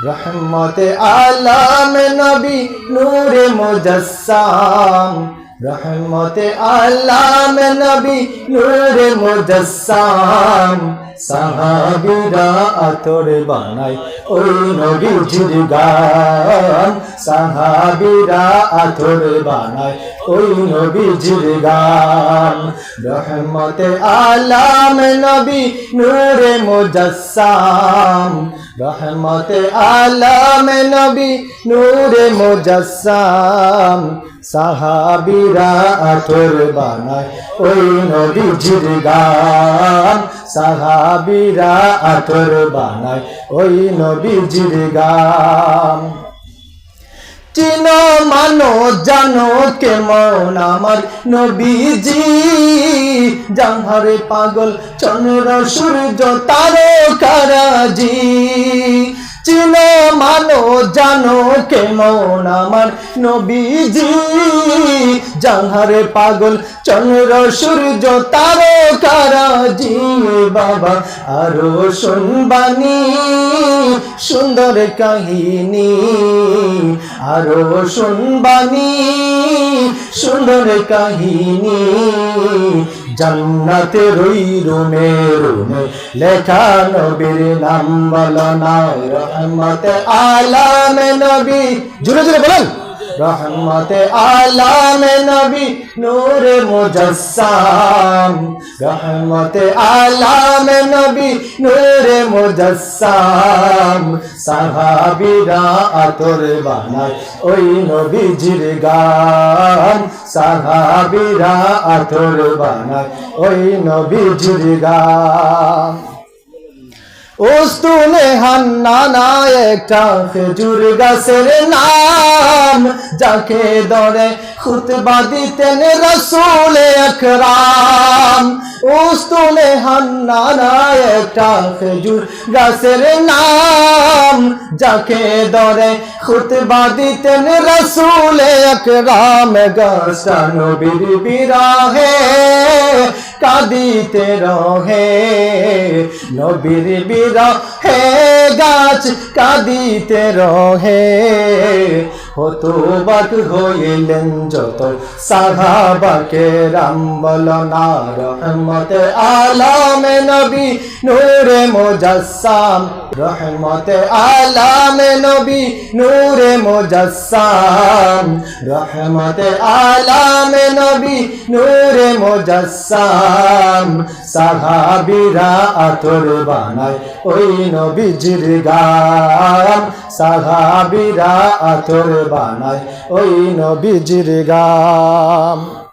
रहमते आलम नबी नूरे मुजस्सम रहमते आलम नबी नूरे मुजस्सम साहाबीरा आतोर बानाय ओई नबीजिर गान साहाबीरा आतोर बानाय ओई नबीजिर गान रहमते आलम नबी नूरे मुजस्सम रहमते आलम नबी नूरे मुजस्सम साहाबीरा आतोर बानाय ओई नबीजिर गान साहाबीरा आतोर बानाय ओई नबीजिर गान चिनो मानो जानो केमन आमार नबीजी जाहारे पागल चंद्र सूर्य तारकाराजी चिनो मानो जानो केमन आमार नबीजी जाहारे पागल चंद्र सूर्य तारकाराजी बाबा आरो शुनबानी सुंदर काहिनी आरो शुनबानी सुंदर काहिनी जन्नते रोई रूमे रूमे लेखा नबीर नाम बोलो ना रहमते आलम नबी जुरे जुरे बोलें रहमते आलम नबी नूरे मुजस्सम रहमते आलम नबी नूरे मुजस्सम साहाबीरा आतोर बानाय ओई नबीजिर गान साहाबीरा आतोर बानाय ओई नबीजिर गान उस्तुने हन्नाना एकटा खेजुर गाছের नाम जाके दरे खुतबा दितेन रसूल আকরাম उस्तुने हन्नाना एकटा खेजुर गाছের नाम जाके दरे खुतबा दितेन रसूल আকরাম गाছটা নবীর বিরহে কাঁদিতে রহে নবীর বিরহে গাছ কাঁদিতে রহে হতবাক হইলেন যত সাহাবাকে রাম বলো না রহমতে আলম নবী নূরে মুজস্সম রহমতে আলম নবী নূরে মুজস্সম রহমতে আলম নবী নূরে মুজস্সম সাহাবীরা আতর বানায় ওই নবীজির গান সাহাবীরা আতর বানায় ওই নবীজির গান।